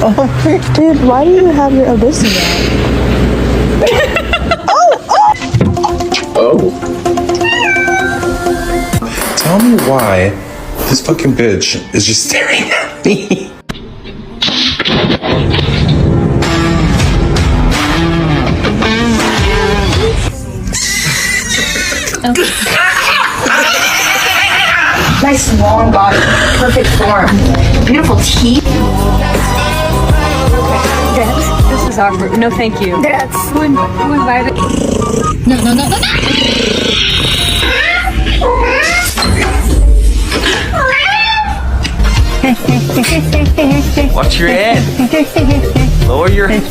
Dude, why do you have your obesity Oh. Tell me why this fucking bitch is just staring at me. Nice long body, perfect form, beautiful teeth. This is awkward. No, thank you. Who invited? No. Watch your head. Lower your head.